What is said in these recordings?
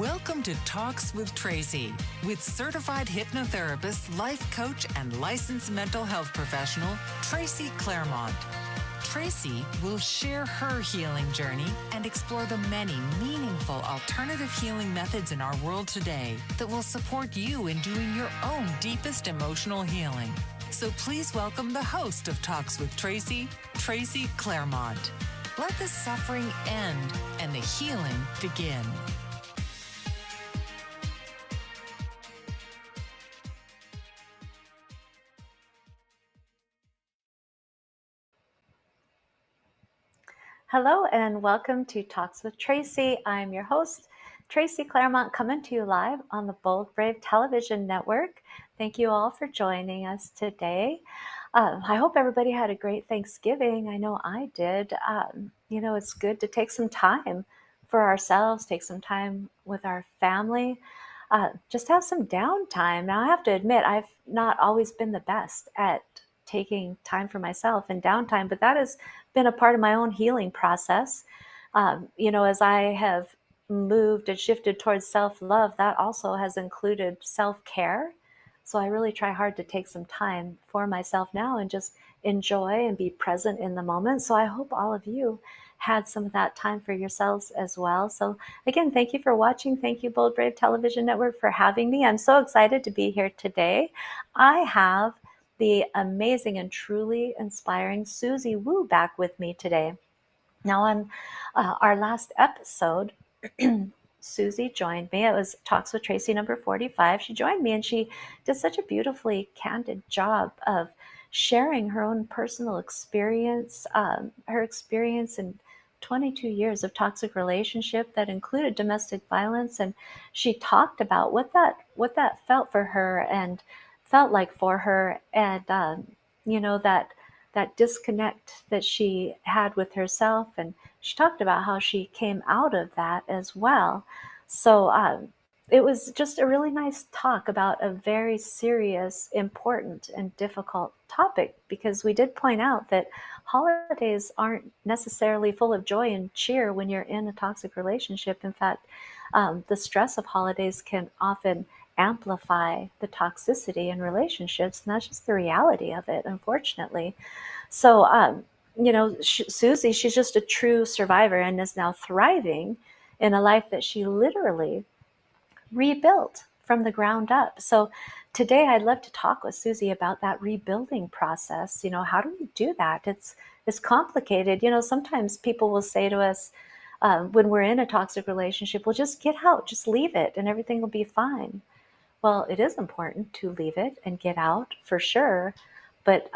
Welcome to Talks with Tracy, with certified hypnotherapist, life coach, and licensed mental health professional, Tracy Claremont. Tracy will share her healing journey and explore the many meaningful alternative healing methods in our world today that will support you in doing your own deepest emotional healing. So please welcome the host of Talks with Tracy, Tracy Claremont. Let the suffering end and the healing begin. Hello and welcome to Talks with Tracy. I'm your host, Tracy Claremont, coming to you live on the Bold Brave Television Network. Thank you all for joining us today. I hope everybody had a great Thanksgiving. I know I did. It's good to take some time for ourselves, take some time with our family, just have some downtime. Now, I have to admit, I've not always been the best at taking time for myself and downtime, but that has been a part of my own healing process. As I have moved and shifted towards self-love, that also has included self-care. So I really try hard to take some time for myself now and just enjoy and be present in the moment. So I hope all of you had some of that time for yourselves as well. So again, thank you for watching. Thank you, Bold Brave Television Network, for having me. I'm so excited to be here today. I have the amazing and truly inspiring Suzy Woo back with me today. Now, on our last episode, Suzy joined me. It was Talks with Tracy number 45. She joined me and she did such a beautifully candid job of sharing her own personal experience, her experience in 22 years of toxic relationship that included domestic violence. And she talked about what that felt for her and felt like for her. And, that disconnect that she had with herself. And she talked about how she came out of that as well. So it was just a really nice talk about a very serious, important, and difficult topic, because we did point out that holidays aren't necessarily full of joy and cheer when you're in a toxic relationship. In fact, the stress of holidays can often amplify the toxicity in relationships, and that's just the reality of it, unfortunately. So, Suzy, she's just a true survivor and is now thriving in a life that she literally rebuilt from the ground up. So today I'd love to talk with Suzy about that rebuilding process. How do we do that? It's complicated. Sometimes people will say to us, when we're in a toxic relationship, well, just get out, just leave it, and everything will be fine. Well, it is important to leave it and get out for sure, but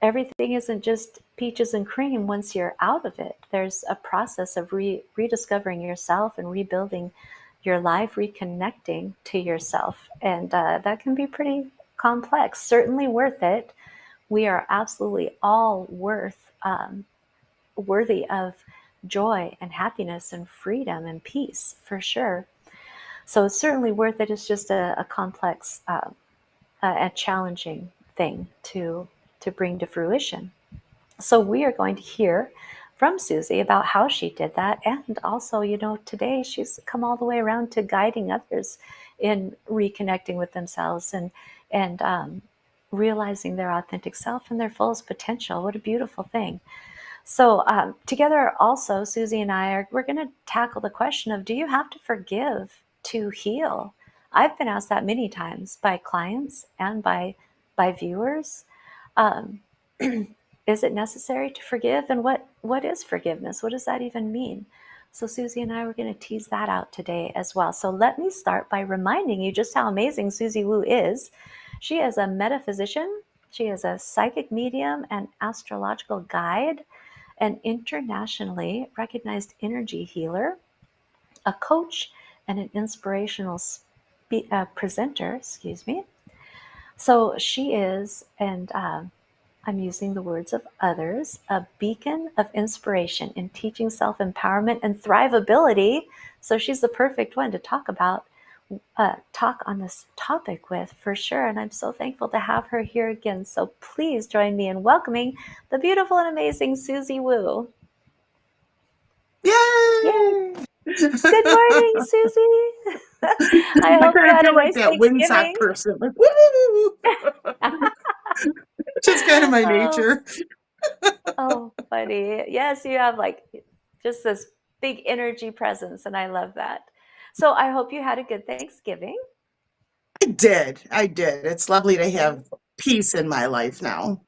everything isn't just peaches and cream once you're out of it. There's a process of rediscovering yourself and rebuilding your life, reconnecting to yourself, and that can be pretty complex. Certainly worth it. We are absolutely all worthy of joy and happiness and freedom and peace, for sure. So it's certainly worth it. It's just a complex, a challenging thing to bring to fruition. So we are going to hear from Suzy about how she did that. And also, today she's come all the way around to guiding others in reconnecting with themselves and realizing their authentic self and their fullest potential. What a beautiful thing. So together also, Suzy and we're going to tackle the question of, do you have to forgive to heal? I've been asked that many times by clients and by viewers. Is it necessary to forgive? And what is forgiveness? What does that even mean? So Suzy and I were going to tease that out today as well. So let me start by reminding you just how amazing Suzy Woo is. She is a metaphysician. She is a psychic medium and astrological guide, an internationally recognized energy healer, a coach, and an inspirational presenter, So she is, and I'm using the words of others, a beacon of inspiration in teaching self-empowerment and thrivability. So she's the perfect one to talk on this topic with, for sure. And I'm so thankful to have her here again. So please join me in welcoming the beautiful and amazing Suzy Woo. Yay! Good morning, Susie. I I hope you kind of had feel a like nice that windsock Thanksgiving. person, like woo, just kind of my Oh, nature. oh, funny. Yes, you have like just this big energy presence, and I love that. So I hope you had a good Thanksgiving. I did. It's lovely to Good. have peace in my life now.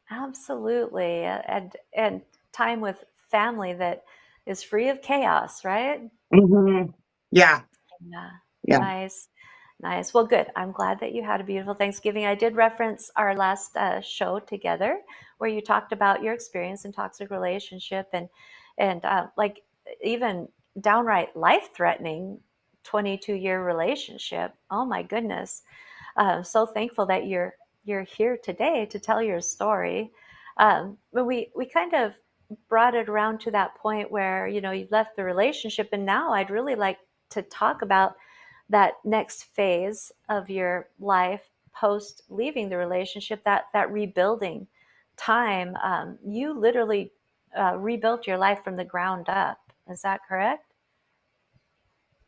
Absolutely. And time with family that is free of chaos, right? Hmm. Yeah, Yeah. yeah. Nice. Nice. Well, good. I'm glad that you had a beautiful Thanksgiving. I did reference our last show together where you talked about your experience in toxic relationship and like even downright life-threatening 22-year relationship. Oh my goodness. So thankful that you're here today to tell your story. But we kind of brought it around to that point where you left the relationship, and now I'd really like to talk about that next phase of your life post leaving the relationship, that rebuilding time. You literally rebuilt your life from the ground up. Is that correct?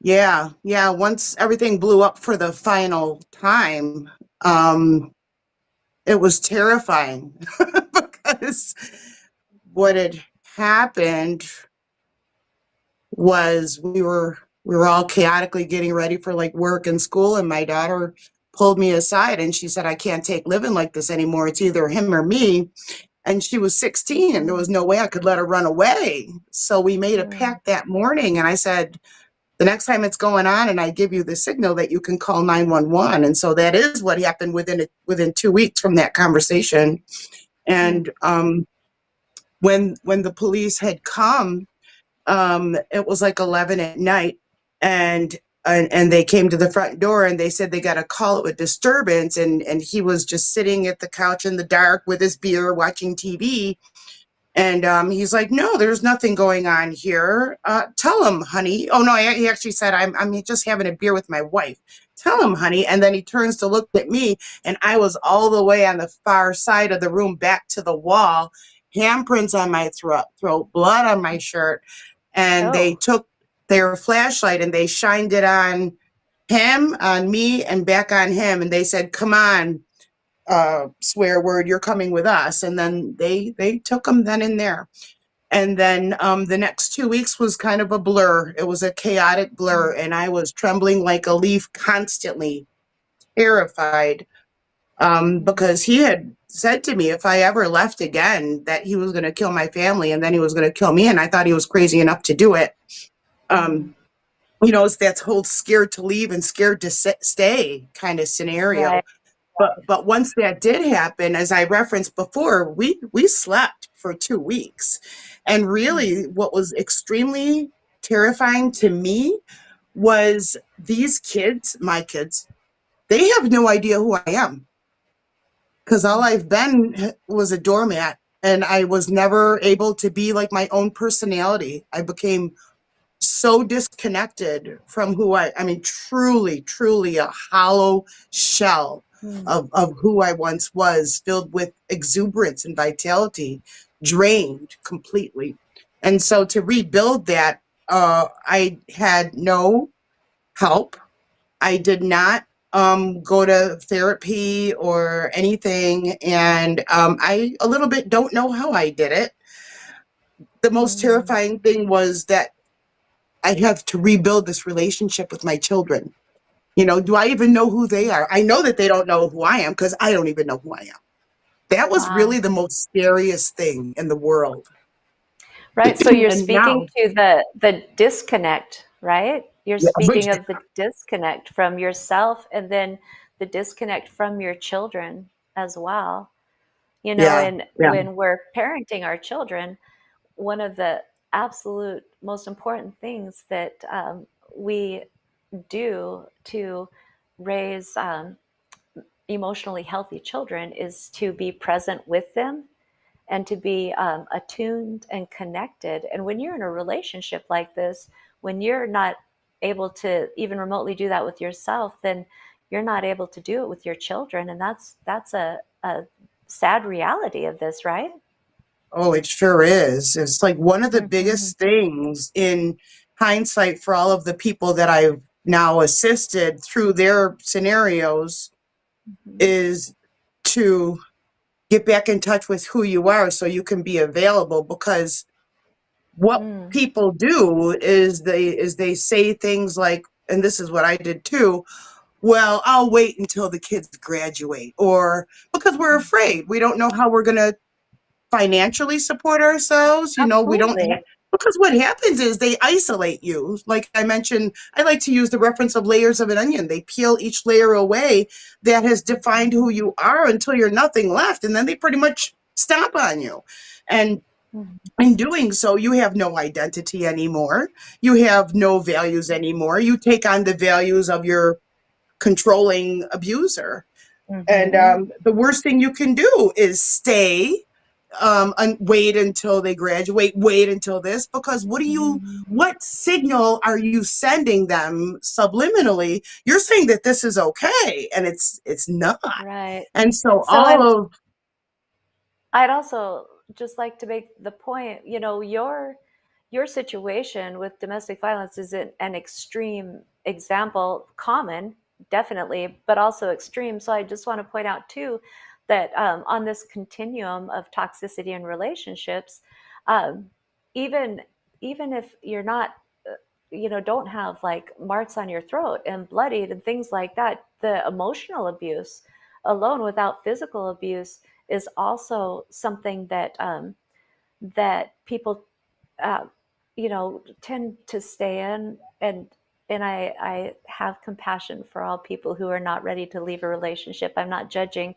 Yeah, yeah. Once everything blew up for the final time, um, it was terrifying because what had happened was we were all chaotically getting ready for like work and school, and my daughter pulled me aside and she said, I can't take living like this anymore. It's either him or me. And she was 16 and there Mm, was no way I could let her run away. So we made a mm, pact that morning and I said, the next time it's going on and I give you the signal that you can call 911. And so that is what happened within 2 weeks from that conversation. mm, And when the police had come, it was like 11 at night, and and they came to the front door and they said they got a call of a disturbance, and he was just sitting at the couch in the dark with his beer watching TV. And he's like, no, there's nothing going on here. Tell him, honey. Oh no, he actually said, I'm just having a beer with my wife. Tell him, honey. And then he turns to look at me, and I was all the way on the far side of the room, back to the wall, handprints on my throat, blood on my shirt. And they oh, took their flashlight and they shined it on me, and back on him. And they said, come on, swear word, you're coming with us. And then they took him then and there. And then the next 2 weeks was kind of a blur. It was a chaotic blur, mm, and I was trembling like a leaf, constantly terrified, mm, because he had said to me if I ever left again that he was going to kill my family and then he was going to kill me, and I thought he was crazy enough to do it. mm. um, it's that whole scared to leave and scared to stay kind of Right. scenario. But once that did happen, as I referenced before, we slept for 2 weeks. And Mm, really what was extremely terrifying to me was these kids, my kids, they have no idea who I am, because all mm, I've been was a doormat, and I was never able to be like my own personality. I became so disconnected from I mean, truly, truly a hollow shell mm, of who I once was, filled with exuberance and vitality, drained completely. And so to rebuild that, I had no help. I did not go to therapy or anything. And I a little bit don't know how I did it. The most mm. terrifying thing was that I have to rebuild this relationship with my children. Do I even know who they are? I know that they don't know who I am because I don't even know who I am. That was Wow. really the most scariest thing in the world. Right. So you're And speaking now, to the disconnect, right? You're yeah, but speaking of the disconnect from yourself and then the disconnect from your children as well. yeah, And yeah. when we're parenting our children, one of the absolute most important things that we do to raise emotionally healthy children is to be present with them and to be attuned and connected. And when you're in a relationship like this, when you're not able to even remotely do that with yourself, then you're not able to do it with your children. And that's a sad reality of this, right? Oh, it sure is. It's like one of the Mm-hmm. biggest things in hindsight for all of the people that I've now assisted through their scenarios Mhm. is to get back in touch with who you are so you can be available, because what Mm. people do is they say things like, and this is what I did too, well, I'll wait until the kids graduate, or because we're Mhm. afraid, we don't know how we're going to financially support ourselves. We don't Absolutely. because what happens is they isolate you. Like I mentioned, I like to use the reference of layers of an onion. They peel each layer away that has defined who you are until you're nothing left. And then they pretty much stomp on you. And Mhm. in doing so, you have no identity anymore. You have no values anymore. You take on the values of your controlling abuser. And Mhm. the worst thing you can do is stay, and wait until they graduate, wait until this, because Mhm. what signal are you sending them subliminally? You're saying that this is okay, and it's not. Right. And so So, all and of I'd also just like to make the point, your situation with domestic violence is an extreme example, common, definitely, but also extreme. So I just want to point out too that on this continuum of toxicity in relationships, um, even even if you're not, don't have like marks on your throat and bloodied and things like that, the emotional abuse alone without physical abuse is also something that people uh, tend to stay in, and I have compassion for all people who are not ready to leave a relationship. I'm not judging,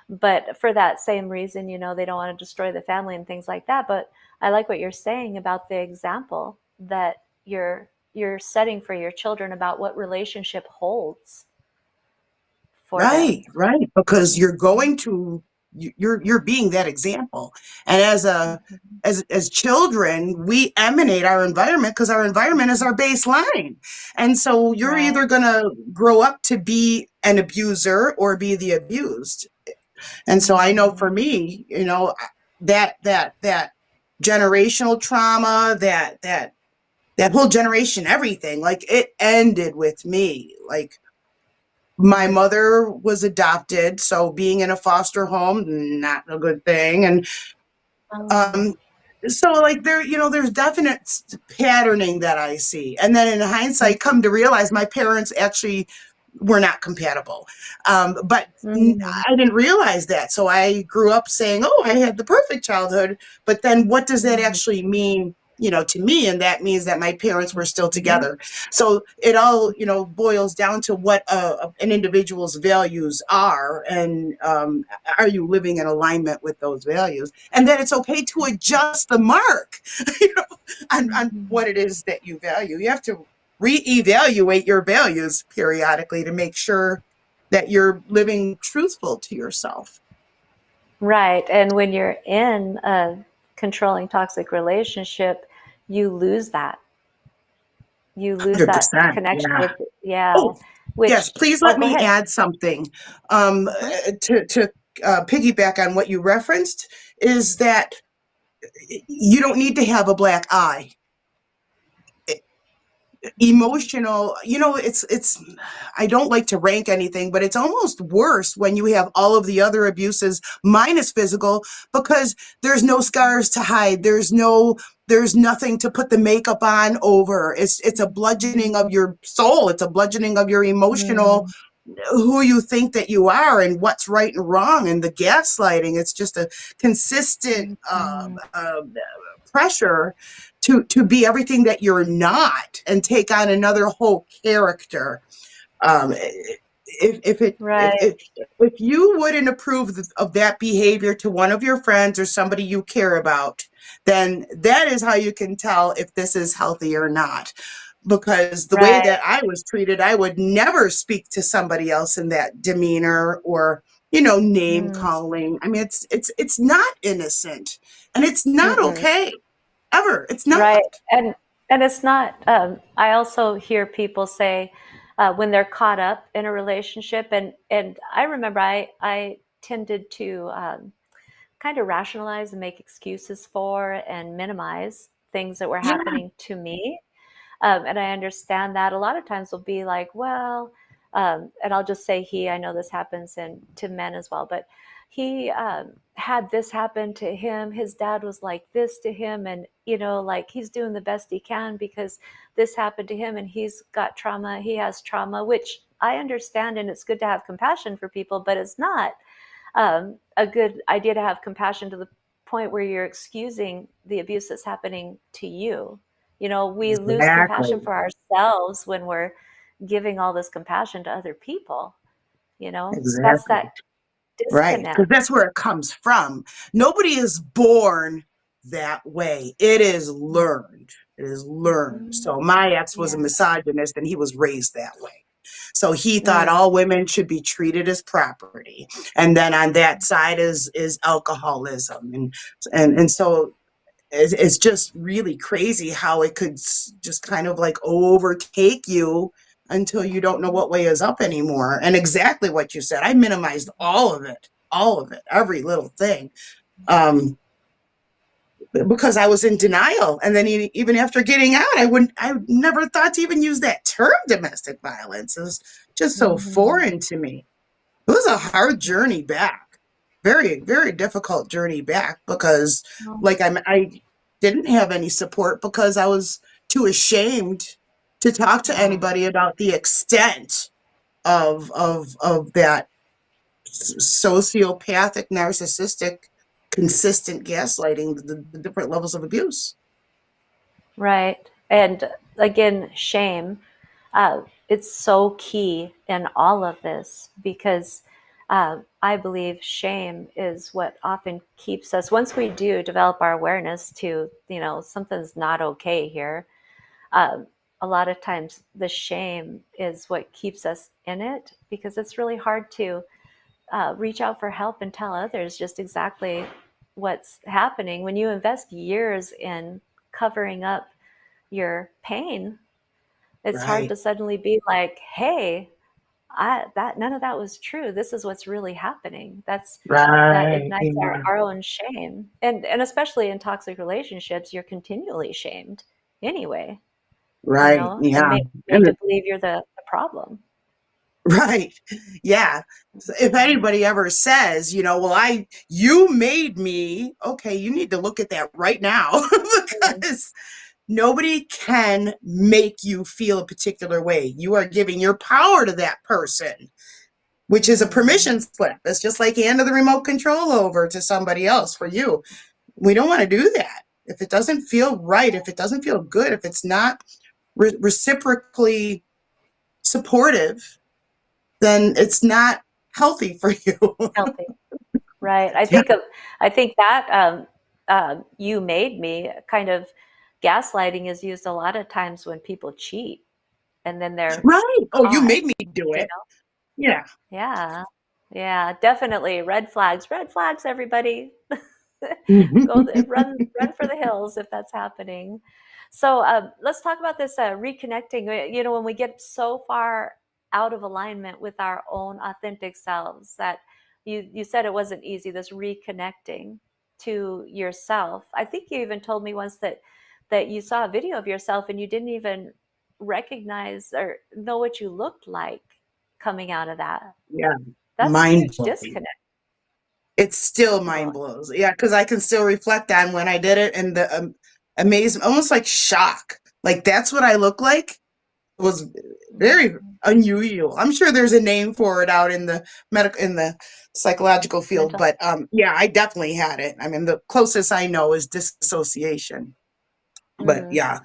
but for that same reason, they don't want to destroy the family and things like that. But I like what you're saying about the example that you're setting for your children about what relationship holds for them. right, because you're Mhm. going to you're being that example. And as a Mhm. as children, we emanate our environment because our environment is Mhm. our baseline. And so you're Right. either going to grow up to be an abuser or be the abused. And so I know for Mhm. me, that generational trauma, that whole generation, everything, like it ended with me. Like my Mhm. mother was adopted, so being in a foster home, not a good thing. And Oh. um, so like there's definite patterning that I see. And then in hindsight, come to realize my parents actually were not compatible. But Mhm. I didn't realize that. So I grew up saying, oh, I had the perfect childhood. But then what does that Mhm. actually mean? To me, and that means that my parents were still Mhm. together. So it all, boils down to what an individual's values are, and are you living in alignment with those values? And that it's okay to adjust the mark, you know, on Mhm. what it is that you value. You have to reevaluate your values periodically to make sure that you're living truthful to yourself. Right. And when you're in a controlling toxic relationship, you lose that. You lose that 100%. connection Yeah. with, yeah, Oh, yes. which, Please oh, let go me ahead. add something, Uh-huh. to piggyback on what you referenced, is that you don't need to have a black eye. Mhm. Emotional, it's I don't like to rank anything, but it's almost worse when you have all of the other abuses minus physical, because there's no scars to hide, there's nothing to put the makeup on over. It's a bludgeoning of your soul, it's a bludgeoning of your emotional, Mhm. who you think that you are and what's right and wrong, and the gaslighting. It's just a consistent Mhm. pressure to be everything that you're not and take on another whole character. If it Right. if you wouldn't approve of that behavior to one of your friends or somebody you care about, then that is how you can tell if this is healthy or not. Because the way Right. that I was treated, I would never speak to somebody else in that demeanor, or name Mm. calling. I mean, it's not innocent, and it's not Mm-mm. okay ever. It's not. Right. And it's not, I also hear people say, when they're caught up in a relationship, and I remember I tended to kind of rationalize and make excuses for and minimize things that were Yeah. happening to me. And I understand that a lot of times will be like, well, and I'll just say he, I know this happens to men as well, but he had this happen to him. His dad was like this to him. And, like he's doing the best he can because this happened to him and he's got trauma. He has trauma, which I understand. And it's good to have compassion for people, but it's not a good idea to have compassion to the point where you're excusing the abuse that's happening to you. We lose compassion Exactly. for ourselves when we're giving all this compassion to other people. That's that Exactly. Right. Because disconnect. that's where it comes from. Nobody is born that way. It is learned. It is learned. Mhm. So my ex was a Yeah. misogynist and he was raised that way. So he thought Mm. all women should be treated as property. And then on that side is alcoholism. And so it's just really crazy how it could just kind of like overtake you until you don't know what way is up anymore. And exactly what you said, I minimized all of it, every little thing, um, because I was in denial. And then even after getting out, I never thought to even use that term domestic violence. It was just so Mhm. foreign to me. It was a hard journey back. Very, very difficult journey back because Oh, like I didn't have any support because I was too ashamed to talk to oh, anybody about the extent of that sociopathic, narcissistic, consistent gaslighting, the different levels of abuse. right. And again, shame. It's so key in all of this because I believe shame is what often keeps us, once we do develop our awareness to, something's not okay here, um, a lot of times the shame is what keeps us in it because it's really hard to reach out for help and tell others just exactly what's happening. When you invest years in covering up your pain, it's hard Right, to suddenly be like, hey, that none of that was true. This is what's really happening. That right, ignites yeah, our own shame. And especially in toxic relationships, you're continually shamed anyway, right, and yeah. made to believe you're the problem. Right. Yeah. So if anybody ever says, well, you made me, okay, you need to look at that right now Mhm. because nobody can make you feel a particular way. You are giving your power to that person, which is a Mhm. permission slip. It's just like handing the remote control over to somebody else for you. We don't want to do that. If it doesn't feel right, if it doesn't feel good, if it's not reciprocally supportive, then it's not healthy for you. Healthy. Right. I Yeah. think of, I think that you made me kind of gaslighting is used a lot of times when people cheat and then they're Right. Oh, you caught, made me do you it. know? Yeah. Yeah. Yeah, definitely. Red flags, everybody. Run for the hills if that's happening. So let's talk about this reconnecting. When we get so far out of alignment with our own authentic selves, that you said it wasn't easy. This reconnecting to yourself. I think you even told me once that you saw a video of yourself and you didn't even recognize or know what you looked like coming out of that. Yeah. That's a Mind huge blowing. disconnect. It still mind Blowing. blows. Yeah, because I can still reflect on when I did it and the amazing, almost like shock. Like that's what I look like. It was very Mhm. unusual. I'm sure there's a name for it out in the medical, in the psychological field, Mental. but yeah, I definitely had it. I mean, the closest I know is dissociation. But Mm, yeah,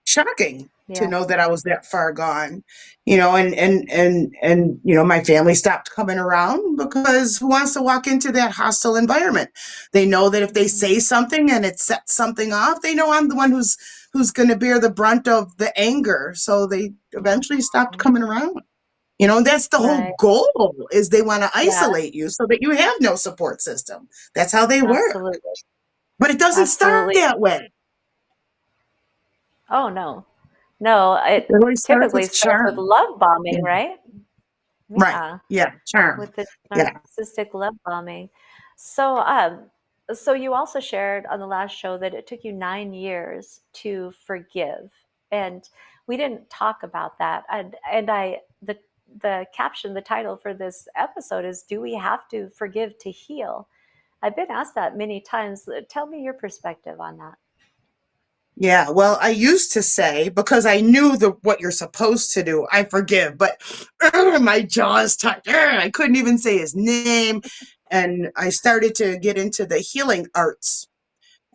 shocking to yeah. know that I was that far gone, and my family stopped coming around because who wants to walk into that hostile environment? They know that if they Mhm. say something and it sets something off, they know I'm the one who's going to bear the brunt of the anger. So they eventually stopped Mhm. coming around. And that's the whole Right. goal is they want to Yeah, isolate you so that you have no support system. That's how they work. absolutely. But it doesn't start Absolutely. that way. Oh, no. No, It it really starts typically with starts with charm. love bombing, Yeah. right? Right. Yeah. Yeah. Charm. With the Yeah. narcissistic love bombing. So, so you also shared on the last show that it took you 9 years to forgive. And we didn't talk about that. The caption, the title for this episode is, Do We Have to Forgive to Heal? I've been asked that many times. Tell me your perspective on that. Yeah, well, I used to say, because I knew what you're supposed to do, I forgive, but my jaws touched. I couldn't even say his name. And I started to get into the healing arts.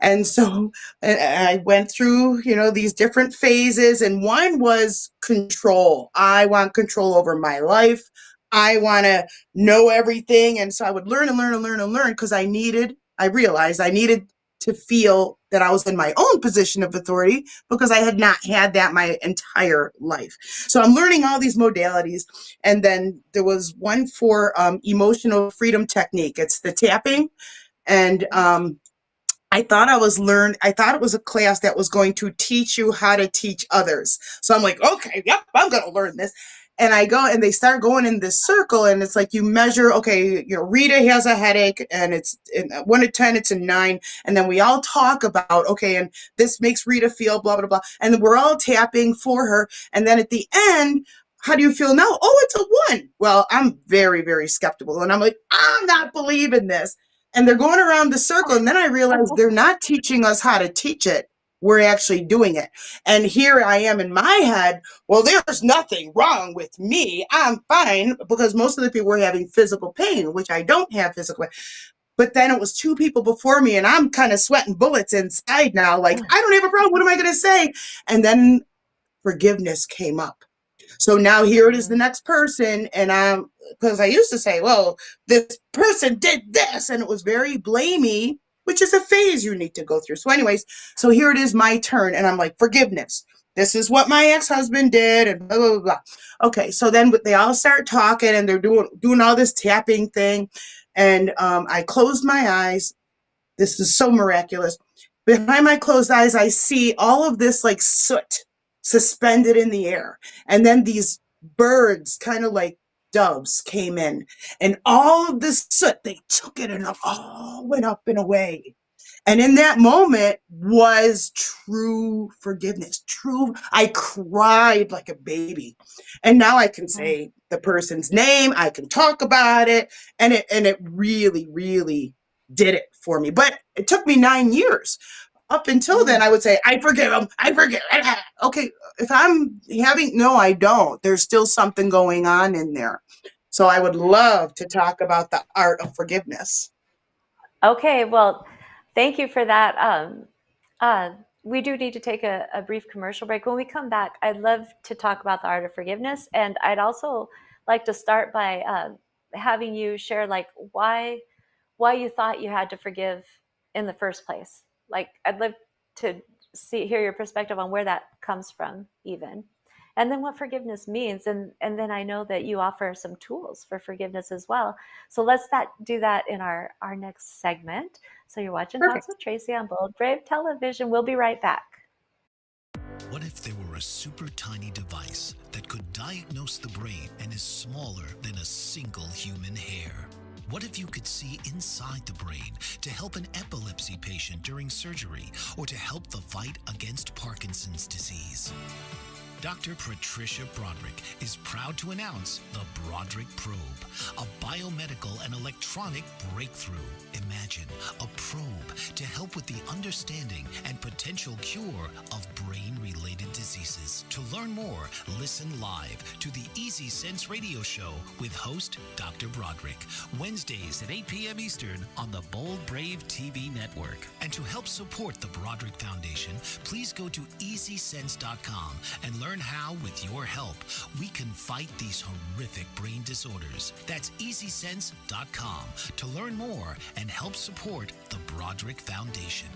And so I went through, these different phases, and one was control. I want control over my life. I want to know everything. And so I would learn and learn and learn and learn because I realized I needed to feel that I was in my own position of authority because I had not had that my entire life. So I'm learning all these modalities. And then there was one for emotional freedom technique. It's the tapping. And I thought I thought it was a class that was going to teach you how to teach others. So I'm like, okay, yep, I'm going to learn this. And I go and they start going in this circle, and it's like you measure, okay, Rita has a headache, and it's in 1 to 10, it's a 9. And then we all talk about, okay, and this makes Rita feel blah, blah, blah. And then we're all tapping for her. And then at the end, how do you feel now? Oh, it's a 1. Well, I'm very, very skeptical. And I'm like, I'm not believing this. And they're going around the circle. And then I realized they're not teaching us how to teach it. We're actually doing it. And here I am in my head. Well, there's nothing wrong with me. I'm fine, because most of the people were having physical pain, which I don't have physical pain. But then it was 2 people before me, and I'm kind of sweating bullets inside now. Like, I don't have a problem. What am I going to say? And then forgiveness came up. So now here it is, the next person. And because I used to say, well, this person did this, and it was very blamey, which is a phase you need to go through. So anyways, so here it is, my turn. And I'm like, forgiveness. This is what my ex-husband did, and blah, blah, blah, blah. Okay, so then they all start talking, and they're doing all this tapping thing. And I closed my eyes. This is so miraculous. Behind my closed eyes, I see all of this like soot suspended in the air. And then these birds, kind of like doves, came in. And all of this soot, they took it and it all went up and away. And in that moment was true forgiveness. I cried like a baby. And now I can say the person's name, I can talk about it, and it really, really did it for me. But it took me 9 years. Up until then, I would say, I forgive him. I forgive. Okay, if no, I don't. There's still something going on in there. So I would love to talk about the art of forgiveness. Okay, well, thank you for that. We do need to take a brief commercial break. When we come back, I'd love to talk about the art of forgiveness. And I'd also like to start by having you share like why you thought you had to forgive in the first place. Like, I'd love to hear your perspective on where that comes from even. And then what forgiveness means. And then I know that you offer some tools for forgiveness as well. So let's do that in our next segment. So you're watching Perfect. Talks with Tracy on Bold Brave Television. We'll be right back. What if there were a super tiny device that could diagnose the brain and is smaller than a single human hair? What if you could see inside the brain to help an epilepsy patient during surgery or to help the fight against Parkinson's disease? Dr. Patricia Broderick is proud to announce the Broderick Probe, a biomedical and electronic breakthrough. Imagine a probe to help with the understanding and potential cure of brain-related diseases. To learn more, listen live to the Easy Sense radio show with host Dr. Broderick, Wednesdays at 8 p.m. Eastern on the Bold Brave TV network. And to help support the Broderick Foundation, please go to EasySense.com and learn how, with your help, we can fight these horrific brain disorders. That's EasySense.com to learn more and help support the Broderick Foundation.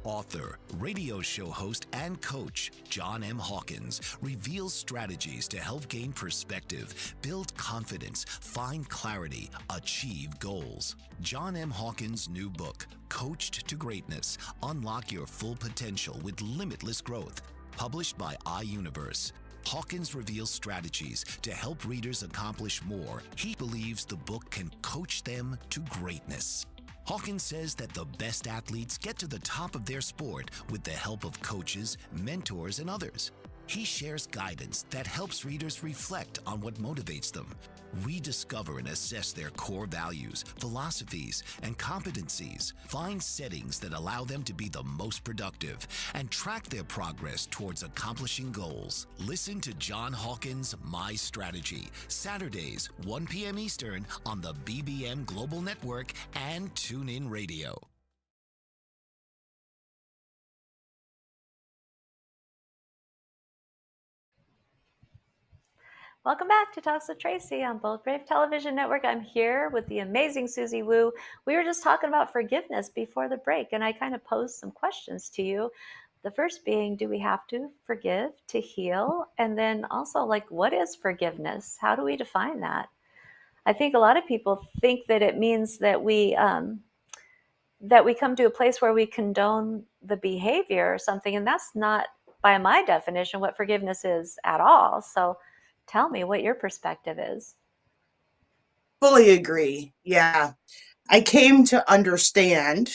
Author, radio show host, and coach John M. Hawkins reveals strategies to help gain perspective, build confidence, find clarity, achieve goals. John M. Hawkins' new book, Coached to Greatness, Unlock Your Full Potential with Limitless Growth, published by iUniverse. Hawkins reveals strategies to help readers accomplish more. He believes the book can coach them to greatness. Hawkins says that the best athletes get to the top of their sport with the help of coaches, mentors, and others. He shares guidance that helps readers reflect on what motivates them, rediscover and assess their core values, philosophies, and competencies, find settings that allow them to be the most productive, and track their progress towards accomplishing goals. Listen to John Hawkins' My Strategy, Saturdays, 1 p.m. Eastern on the BBM Global Network and TuneIn Radio. Welcome back to Talks with Tracy on Bold Brave Television Network. I'm here with the amazing Suzy Woo. We were just talking about forgiveness before the break, and I kind of posed some questions to you. The first being, do we have to forgive to heal? And then also, like, what is forgiveness? How do we define that? I think a lot of people think that it means that we come to a place where we condone the behavior or something, and that's not, by my definition, what forgiveness is at all. So tell me what your perspective is. Fully agree. Yeah. I came to understand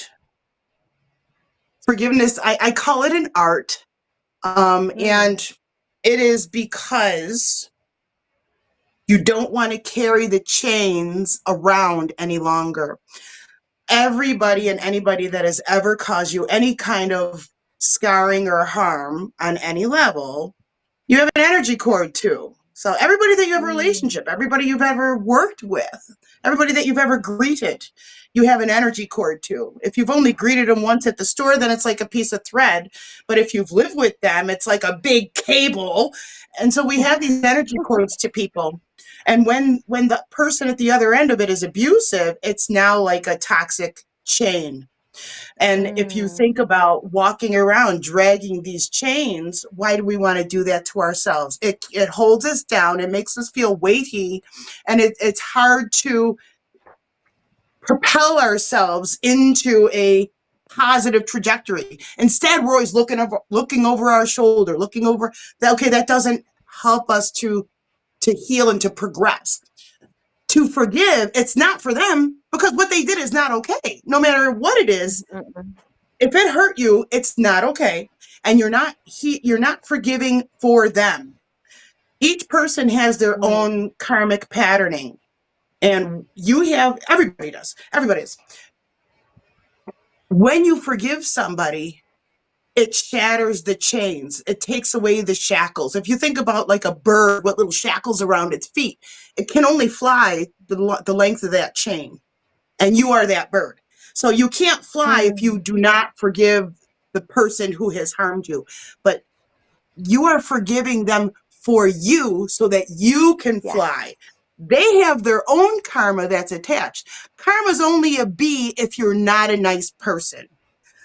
forgiveness. I call it an art. And it is because you don't want to carry the chains around any longer. Everybody and anybody that has ever caused you any kind of scarring or harm on any level, you have an energy cord too. So everybody that you have a relationship, everybody you've ever worked with, everybody that you've ever greeted, you have an energy cord too. If you've only greeted them once at the store, then it's like a piece of thread. But if you've lived with them, it's like a big cable. And so we have these energy cords to people. And when the person at the other end of it is abusive, it's now like a toxic chain. And if you think about walking around dragging these chains, why do we want to do that to ourselves? It holds us down. It makes us feel weighty, and it's hard to propel ourselves into a positive trajectory. Instead, we're always looking over our shoulder, looking over that. Okay, that doesn't help us to heal and to progress. To forgive, it's not for them, because what they did is not okay. No matter what it is, if it hurt you, it's not okay. And you're not forgiving for them. Each person has their own karmic patterning. And everybody does. Everybody does. When you forgive somebody, it shatters the chains. It takes away the shackles. If you think about like a bird with little shackles around its feet, it can only fly the length of that chain. And you are that bird. So you can't fly if you do not forgive the person who has harmed you. But you are forgiving them for you so that you can fly. They have their own karma that's attached. Karma's only a B if you're not a nice person.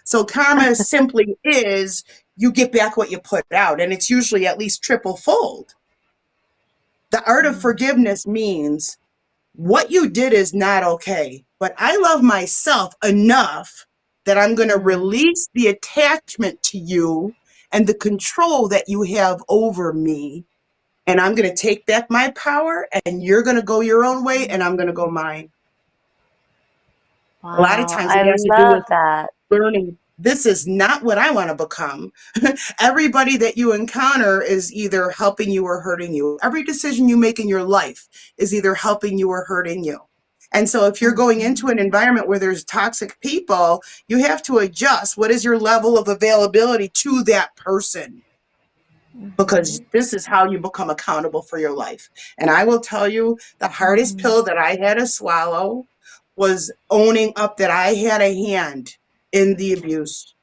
So karma simply is you get back what you put out, and it's usually at least triple fold. The art of forgiveness means what you did is not okay, but I love myself enough that I'm going to release the attachment to you and the control that you have over me. And I'm going to take back my power, and you're going to go your own way, and I'm going to go mine. Wow, A lot of times it I has to do love with that. learning this is not what I want to become. Everybody that you encounter is either helping you or hurting you. Every decision you make in your life is either helping you or hurting you. And so if you're going into an environment where there's toxic people, you have to adjust. What is your level of availability to that person? Because this is how you become accountable for your life. And I will tell you, the hardest pill that I had to swallow was owning up that I had a hand in the abuse,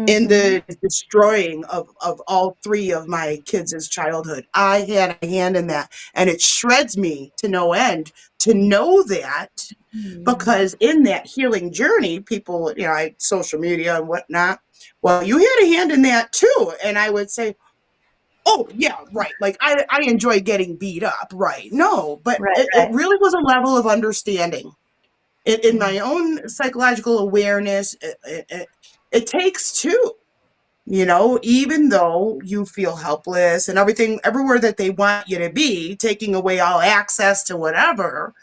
in the destroying of all three of my kids' childhood. I had a hand in that. And it shreds me to no end to know that, because in that healing journey, people, social media and whatnot, well, you had a hand in that too. And I would say, oh, yeah, right. Like, I enjoy getting beat up, right? No, but it really was a level of understanding. In my own psychological awareness, it takes two, even though you feel helpless and everything, everywhere that they want you to be, taking away all access to whatever.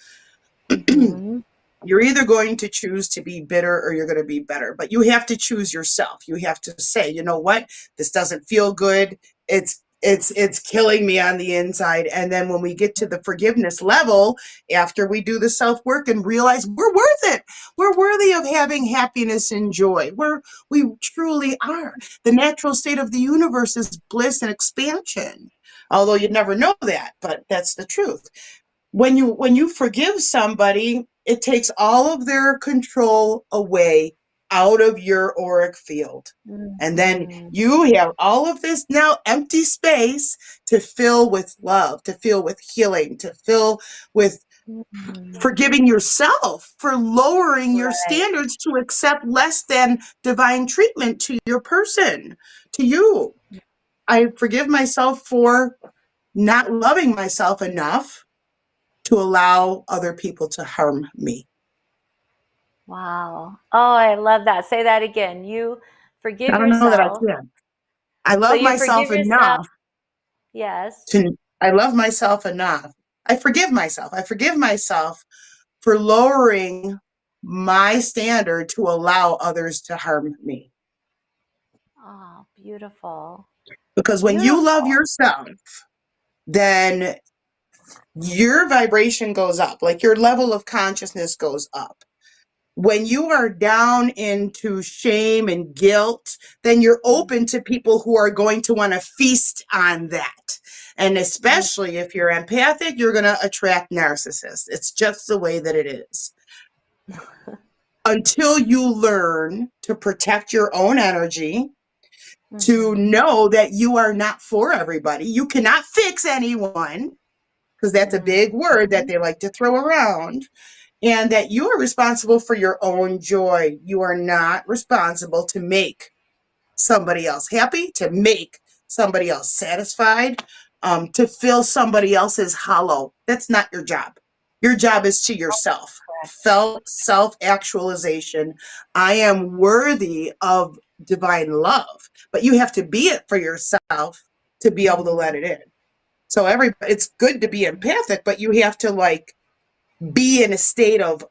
You're either going to choose to be bitter or you're going to be better, but you have to choose yourself. You have to say, you know what? This doesn't feel good. It's killing me on the inside. And then when we get to the forgiveness level, after we do the self-work and realize we're worth it, we're worthy of having happiness and joy. We truly are. The natural state of the universe is bliss and expansion. Although you'd never know that, but that's the truth. When you forgive somebody, it takes all of their control away out of your auric field. And then Mhm. you have all of this now empty space to fill with love, to fill with healing, to fill with Mhm. forgiving yourself for lowering your Right. standards to accept less than divine treatment to your person, to you. I forgive myself for not loving myself enough to allow other people to harm me. Wow. Oh, I love that. Say that again. You forgive I don't know that I yourself. can. I So love you forgive myself yourself. enough Yes. I love myself enough. I forgive myself. I forgive myself for lowering my standard to allow others to harm me. Oh, beautiful. Because when you love Beautiful. yourself, then your vibration goes up, like your level of consciousness goes up. When you are down into shame and guilt, then you're open to people who are going to want to feast on that. And Mhm. especially if you're empathic, you're going to attract narcissists. It's just the way that it is. Until you learn to protect your own energy, to Mhm. know that you are not for everybody, you cannot fix anyone, because that's a big word that Mhm. they like to throw around, and that you are responsible for your own joy. You are not responsible to make somebody else happy, to make somebody else satisfied, to fill somebody else's hollow. That's not your job. Your job is to yourself. Correct. Felt self actualization. I am worthy of divine love, but you have to be it for yourself to be able to let Mhm. it in. So it's good to be empathic, but you have to like be in a state of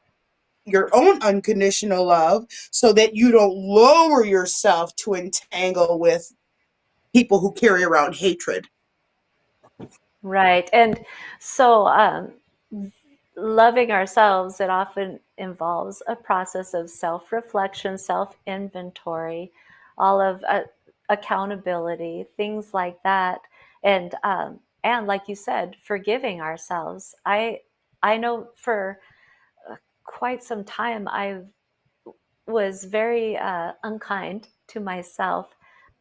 your own unconditional love so that you don't lower yourself to entangle with people who carry around hatred. Right. And so, loving ourselves, it often involves a process of self reflection, self inventory, all of accountability, things like that. And like you said, forgiving ourselves. I know for quite some time I was very unkind to myself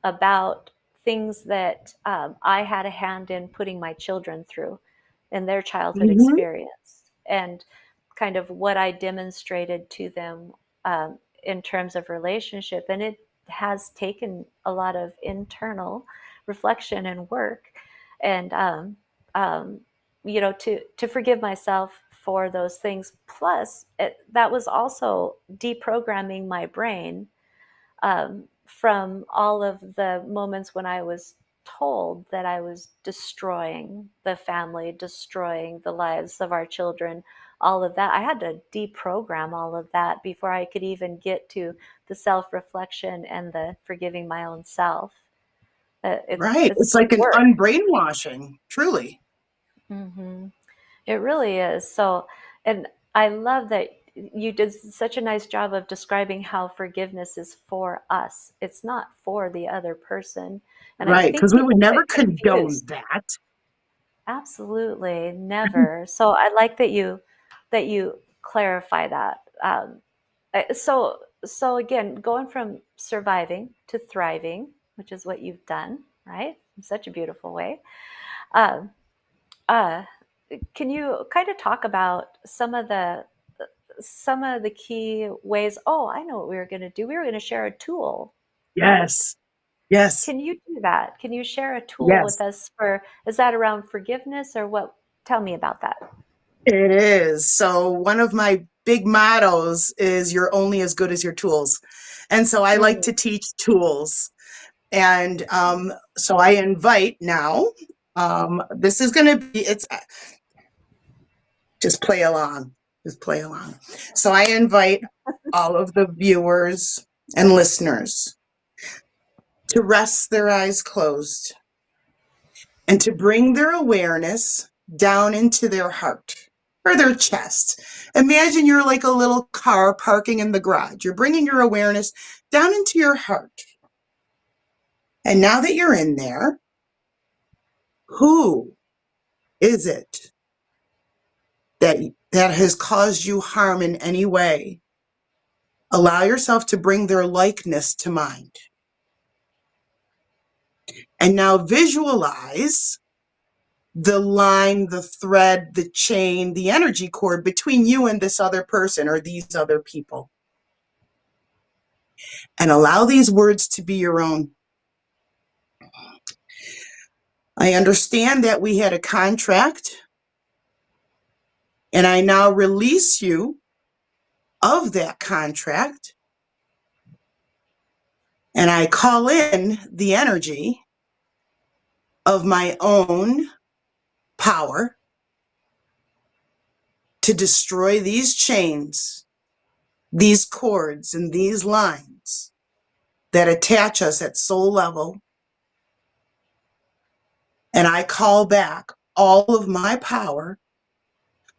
about things that I had a hand in putting my children through in their childhood Mm-hmm. experience, and kind of what I demonstrated to them in terms of relationship. And it has taken a lot of internal reflection and work. And um, to forgive myself for those things. Plus, that was also deprogramming my brain from all of the moments when I was told that I was destroying the family, destroying the lives of our children, all of that. I had to deprogram all of that before I could even get to the self reflection and the forgiving my own self. Right. It's It's some like an work. unbrainwashing, truly. Hmm. It really is. So, and I love that you did such a nice job of describing how forgiveness is for us. It's not for the other person. And I Right. think Because we would people never get condone confused. that. Absolutely, never. So I like that you clarify that. So again, going from surviving to thriving, which is what you've done, right? In such a beautiful way. Um, uh, can you kind of talk about some of the key ways? Oh, I know what we were going to do. We were going to share a tool, right? Yes. Yes. Can you do that? Can you share a tool Yes. with us is that around forgiveness or what? Tell me about that. It is. So one of my big mottos is you're only as good as your tools. And so I like Mm, to teach tools. And so I invite now, this is going to be, it's just play along. Just play along. So I invite all of the viewers and listeners to rest their eyes closed and to bring their awareness down into their heart or their chest. Imagine you're like a little car parking in the garage. You're bringing your awareness down into your heart. And now that you're in there, who is it that has caused you harm in any way? Allow yourself to bring their likeness to mind. And now visualize the line, the thread, the chain, the energy cord between you and this other person or these other people. And allow these words to be your own. I understand that we had a contract, and I now release you of that contract, and I call in the energy of my own power to destroy these chains, these cords, and these lines that attach us at soul level. And I call back all of my power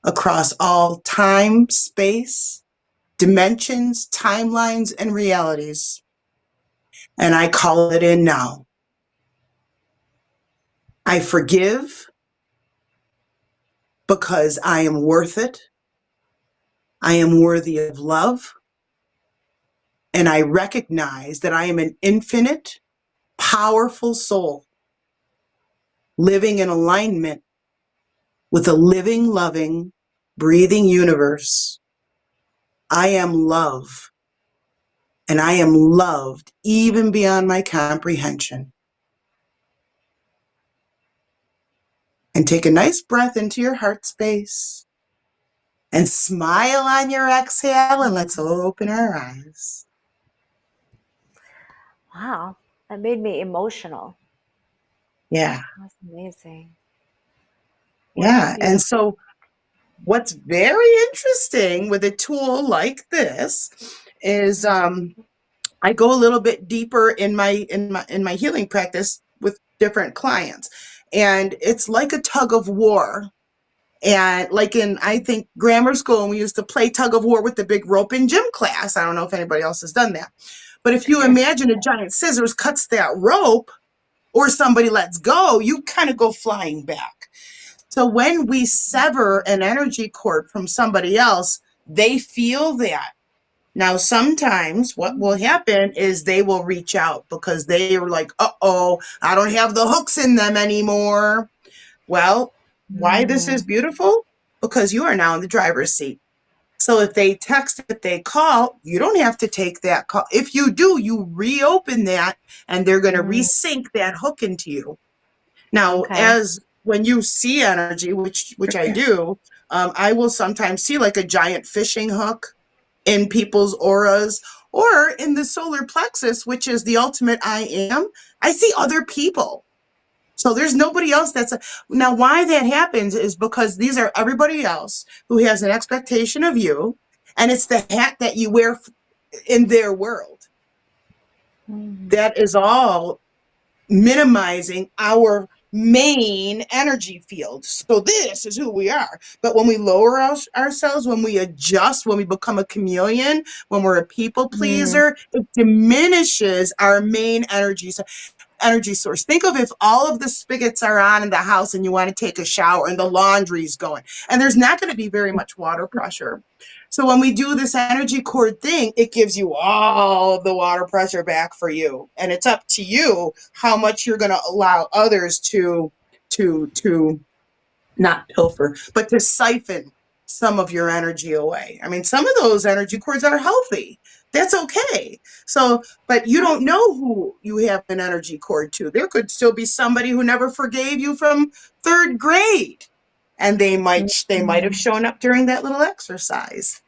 across all time, space, dimensions, timelines, and realities. And I call it in now. I forgive because I am worth it. I am worthy of love. And I recognize that I am an infinite, powerful soul living in alignment with a living, loving, breathing universe. I am love, and I am loved even beyond my comprehension. And take a nice breath into your heart space and smile on your exhale, and let's open our eyes. Wow, that made me emotional. Yeah. That's amazing. Yeah. And so what's very interesting with a tool like this is I go a little bit deeper in my healing practice with different clients. And it's like a tug of war. And like in, I think, grammar school, and we used to play tug of war with the big rope in gym class. I don't know if anybody else has done that. But if you imagine a giant scissors cuts that rope, or somebody lets go, you kind of go flying back. So when we sever an energy cord from somebody else, they feel that. Now, sometimes what will happen is they will reach out because they are like, uh-oh, I don't have the hooks in them anymore. Well, why this is beautiful? Because you are now in the driver's seat. So if they text, if they call, you don't have to take that call. If you do, you reopen that and they're going to resync that hook into you. Now, as when you see energy, which I do, I will sometimes see like a giant fishing hook in people's auras, or in the solar plexus, which is the ultimate I am. I see other people. So there's nobody else now why that happens is because these are everybody else who has an expectation of you, and it's the hat that you wear in their world. That is all minimizing our main energy field. So this is who we are. But when we lower ourselves, when we adjust, when we become a chameleon, when we're a people pleaser, it diminishes our main energy source. Think of if all of the spigots are on in the house and you want to take a shower and the laundry's going, and there's not going to be very much water pressure. So when we do this energy cord thing, it gives you all of the water pressure back for you. And it's up to you how much you're going to allow others to not pilfer, but to siphon some of your energy away. I mean, some of those energy cords are healthy. That's okay. So, but you don't know who you have an energy cord to. There could still be somebody who never forgave you from third grade, and they might have shown up during that little exercise.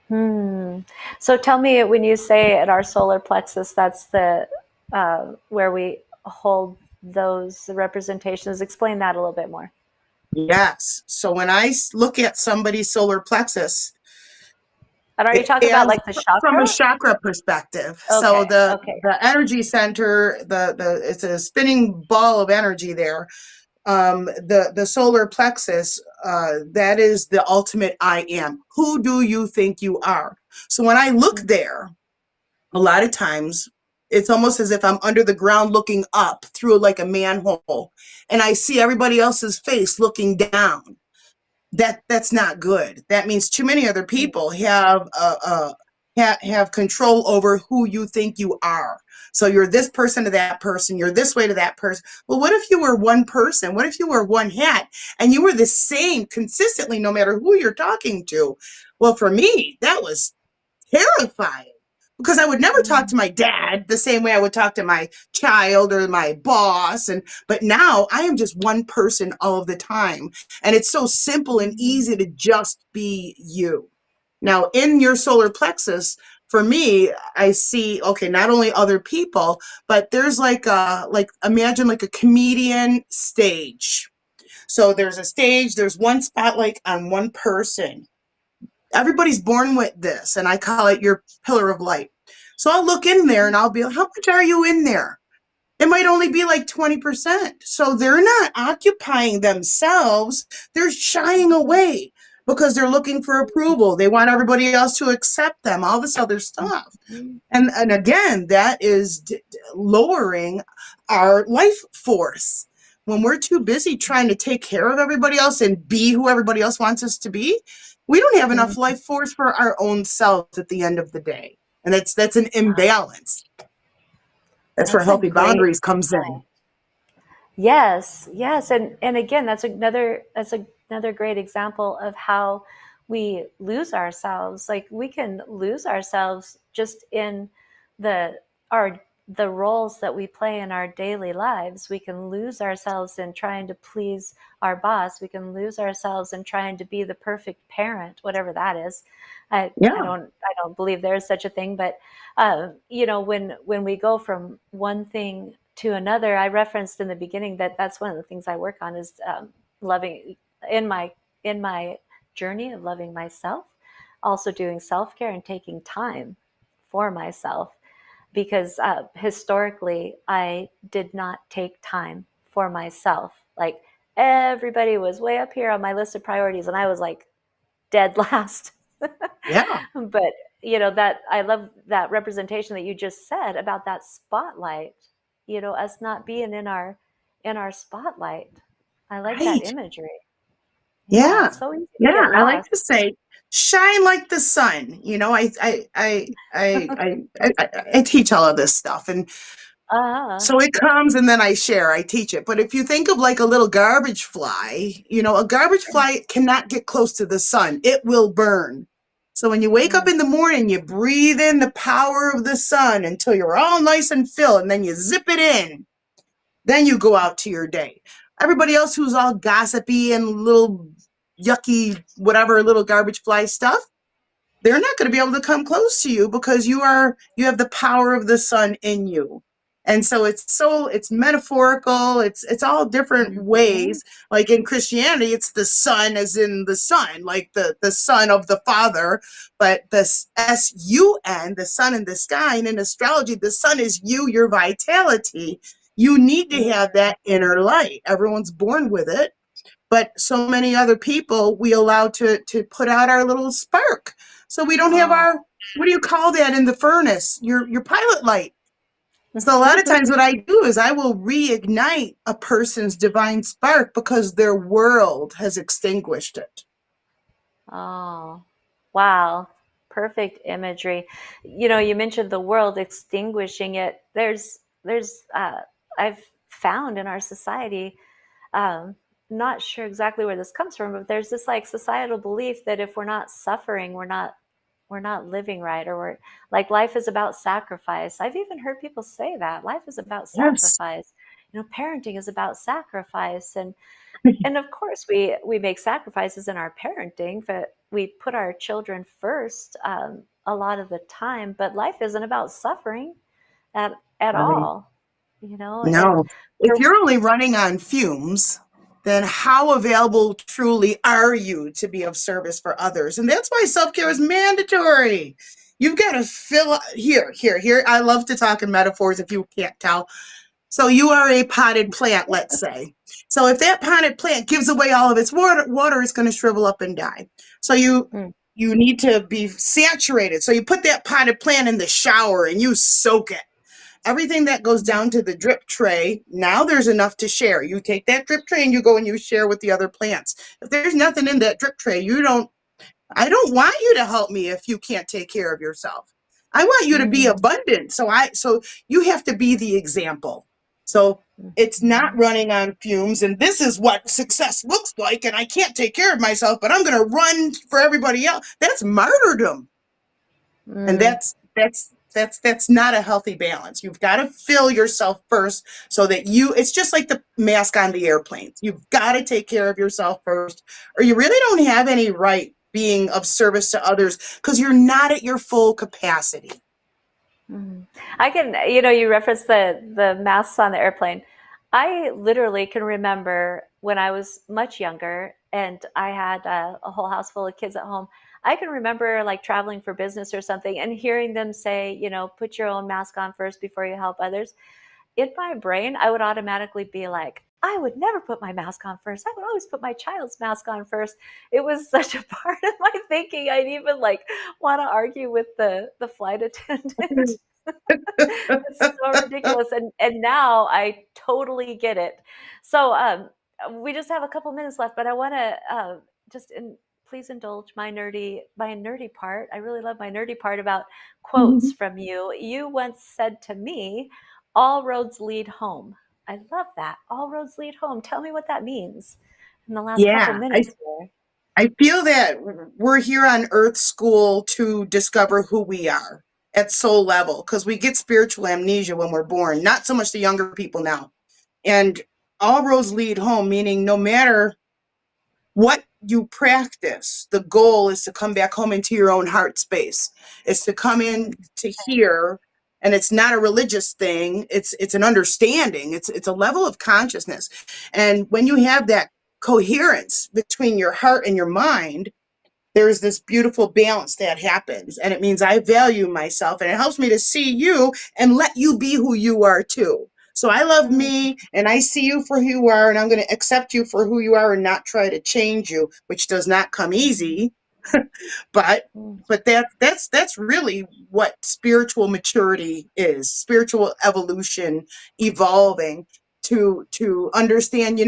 So tell me, when you say at our solar plexus, that's the where we hold those representations. Explain that a little bit more. Yes. So when I look at somebody's solar plexus, And are you talking about And like the from a chakra? chakra perspective, so Okay. the Okay. the energy center, the it's a spinning ball of energy there. The solar plexus, that is the ultimate I am. Who do you think you are? So when I look there, a lot of times it's almost as if I'm under the ground looking up through like a manhole, and I see everybody else's face looking down. That's not good. That means too many other people have have control over who you think you are. So you're this person to that person, you're this way to that person. Well, what if you were one person? What if you were one hat and you were the same consistently no matter who you're talking to? Well, for me, that was terrifying because I would never talk to my dad the same way I would talk to my child or my boss. And but now I am just one person all of the time. And it's so simple and easy to just be you. Now, in your solar plexus, for me, I see, okay, not only other people, but there's like imagine like a comedian stage. So there's a stage, there's one spotlight on one person. Everybody's born with this, and I call it your pillar of light. So I'll look in there and I'll be like, how much are you in there? It might only be like 20%. So they're not occupying themselves, they're shying away because they're looking for approval. They want everybody else to accept them, all this other stuff. And again, that is lowering our life force. When we're too busy trying to take care of everybody else and be who everybody else wants us to be, we don't have enough life force for our own selves at the end of the day. And that's an imbalance. That's where That's a healthy great boundaries comes in. Yes, yes, and again, that's another great example of how we lose ourselves. Like we can lose ourselves just in the our the roles that we play in our daily lives. We can lose ourselves in trying to please our boss. We can lose ourselves in trying to be the perfect parent, whatever that is. I, I Yeah. don't I don't believe there is such a thing, but when we go from one thing to another, I referenced in the beginning that that's one of the things I work on is loving in my journey of loving myself, also doing self-care and taking time for myself because historically I did not take time for myself. Like everybody was way up here on my list of priorities, and I was like dead last. Yeah. But that I love that representation that you just said about that spotlight, us not being in our spotlight. I like that Right. imagery. Yeah, Yeah. it's so easy to Yeah. get I like lost. to say, shine like the sun. I teach all of this stuff. And uh so it comes and then I share, I teach it. But if you think of like a little garbage fly, a garbage fly cannot get close to the sun. It will burn. So when you wake up mm, in the morning, you breathe in the power of the sun until you're all nice and filled, and then you zip it in. Then you go out to your day. Everybody else who's all gossipy and little yucky, whatever, little garbage fly stuff, they're not going to be able to come close to you because you have the power of the sun in you. And so it's metaphorical, it's all different mhm, ways. Like in Christianity, it's the sun as in the sun, like the son of the father. But the sun, the sun in the sky, and in astrology the sun is you, your vitality. You need to mm. have that inner light. Everyone's born with it, but so many other people we allow to put out our little spark. So we don't have Oh. our, what do you call that in the furnace? Your pilot light. So a lot of times what I do is I will reignite a person's divine spark because their world has extinguished it. Oh, wow. Perfect imagery. You mentioned the world extinguishing it. I've found in our society, um, not sure exactly where this comes from, but there's this like societal belief that if we're not suffering, we're not living right, or we're like life is about sacrifice. I've even heard people say that life is about Yes. sacrifice. Parenting is about sacrifice, and of course we make sacrifices in our parenting, but we put our children first a lot of the time. But life isn't about suffering at Right. all. And No. If for you're only running on fumes, then how available truly are you to be of service for others? And that's why self-care is mandatory. You've got to fill here. I love to talk in metaphors if you can't tell. So you are a potted plant, let's say. So if that potted plant gives away all of its water is going to shrivel up and die. So you need to be saturated. So you put that potted plant in the shower and you soak it. Everything that goes down to the drip tray, now there's enough to share. You take that drip tray and you go and you share with the other plants. If there's nothing in that drip tray, I don't want you to help me if you can't take care of yourself. I want you to be abundant. So you have to be the example. So it's not running on fumes and this is what success looks like and I can't take care of myself, but I'm going to run for everybody else. That's martyrdom. And that's not a healthy balance. You've got to fill yourself first so that it's just like the mask on the airplanes. You've got to take care of yourself first, or you really don't have any right being of service to others because you're not at your full capacity. I can, you referenced the masks on the airplane. I literally can remember when I was much younger and I had a whole house full of kids at home. I can remember like traveling for business or something and hearing them say, put your own mask on first before you help others. In my brain, I would automatically be like, I would never put my mask on first. I would always put my child's mask on first. It was such a part of my thinking. I'd even like want to argue with the flight attendant. It's so ridiculous. And now I totally get it. So we just have a couple minutes left, but I want to please indulge my nerdy part. I really love my nerdy part about quotes from you. You once said to me, all roads lead home. I love that. All roads lead home. Tell me what that means in the last couple Yeah, minutes here. I feel that we're here on Earth School to discover who we are at soul level because we get spiritual amnesia when we're born, not so much the younger people now. And all roads lead home, meaning no matter what you practice, the goal is to come back home into your own heart space. It's to come in to here, and it's not a religious thing. It's an understanding. It's a level of consciousness. And when you have that coherence between your heart and your mind, there's this beautiful balance that happens. And it means I value myself and it helps me to see you and let you be who you are too. So I love me and I see you for who you are and I'm going to accept you for who you are and not try to change you, which does not come easy. but that's really what spiritual maturity is, spiritual evolution, evolving to understand,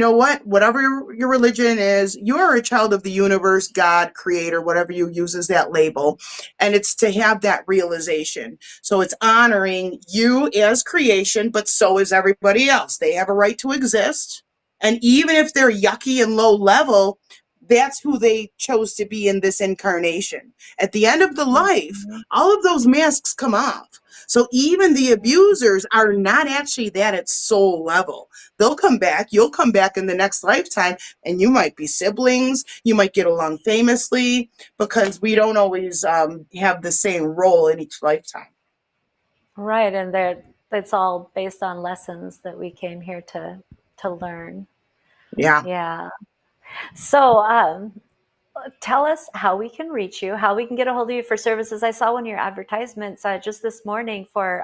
whatever your religion is, you're a child of the universe, God, creator, whatever you use as that label. And it's to have that realization. So it's honoring you as creation, but so is everybody else. They have a right to exist. And even if they're yucky and low level, that's who they chose to be in this incarnation. At the end of the life, all of those masks come off. So even the abusers are not actually that at soul level. They'll come back. You'll come back in the next lifetime, and you might be siblings. You might get along famously because we don't always have the same role in each lifetime. Right, and it's all based on lessons that we came here to learn. Yeah. Yeah. So tell us how we can reach you, how we can get a hold of you for services. I saw one of your advertisements just this morning for,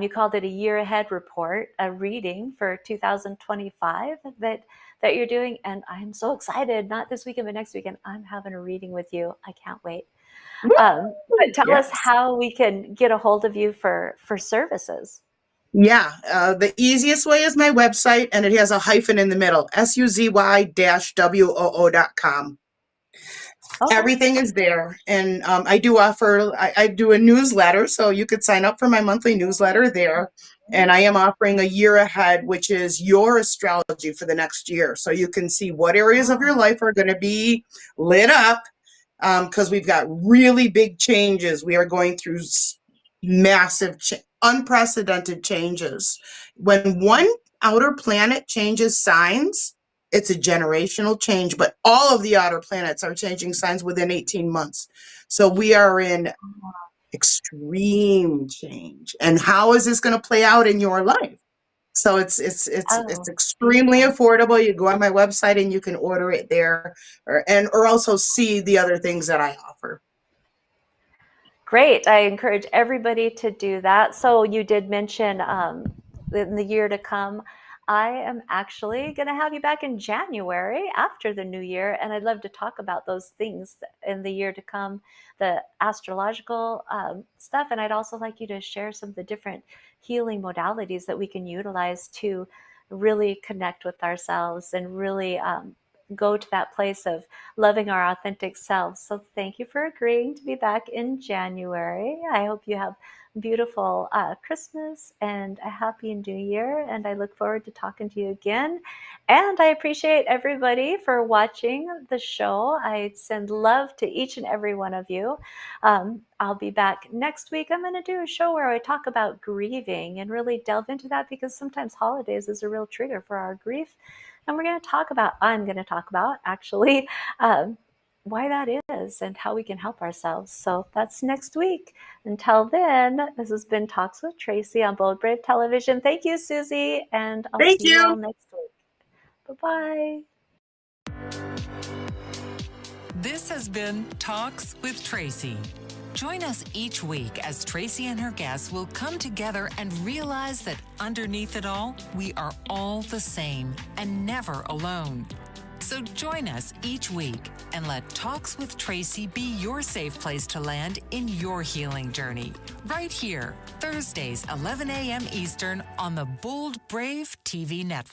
you called it a year ahead report, a reading for 2025 that you're doing. And I'm so excited, not this weekend, but next weekend, I'm having a reading with you. I can't wait. But tell us how we can get a hold of you for services. Yeah, the easiest way is my website, and it has a hyphen in the middle, suzy-woo.com. Okay. Everything is there. And I do I do a newsletter, so you could sign up for my monthly newsletter there. And I am offering a year ahead, which is your astrology for the next year. So you can see what areas of your life are going to be lit up because we've got really big changes. We are going through massive, unprecedented changes. When one outer planet changes signs, it's a generational change, but all of the outer planets are changing signs within 18 months. So we are in extreme change. And how is this going to play out in your life? So it's Oh, extremely beautiful. affordable. You go on my website and you can order it there, or also see the other things that I offer. Great. I encourage everybody to do that. So you did mention in the year to come, I am actually going to have you back in January after the new year. And I'd love to talk about those things in the year to come, the astrological stuff. And I'd also like you to share some of the different healing modalities that we can utilize to really connect with ourselves and really go to that place of loving our authentic selves. So thank you for agreeing to be back in January. I hope you have a beautiful Christmas and a happy new year. And I look forward to talking to you again. And I appreciate everybody for watching the show. I send love to each and every one of you. I'll be back next week. I'm going to do a show where I talk about grieving and really delve into that, because sometimes holidays is a real trigger for our grief. And I'm going to talk about actually why that is and how we can help ourselves. So that's next week. Until then, this has been Talks with Tracy on Bold Brave Television. Thank you, Suzy, and I'll Thank see you all you. next week. Bye-bye. This has been Talks with Tracy. Join us each week as Tracy and her guests will come together and realize that underneath it all, we are all the same and never alone. So join us each week and let Talks with Tracy be your safe place to land in your healing journey. Right here, Thursdays, 11 a.m. Eastern on the Bold Brave TV network.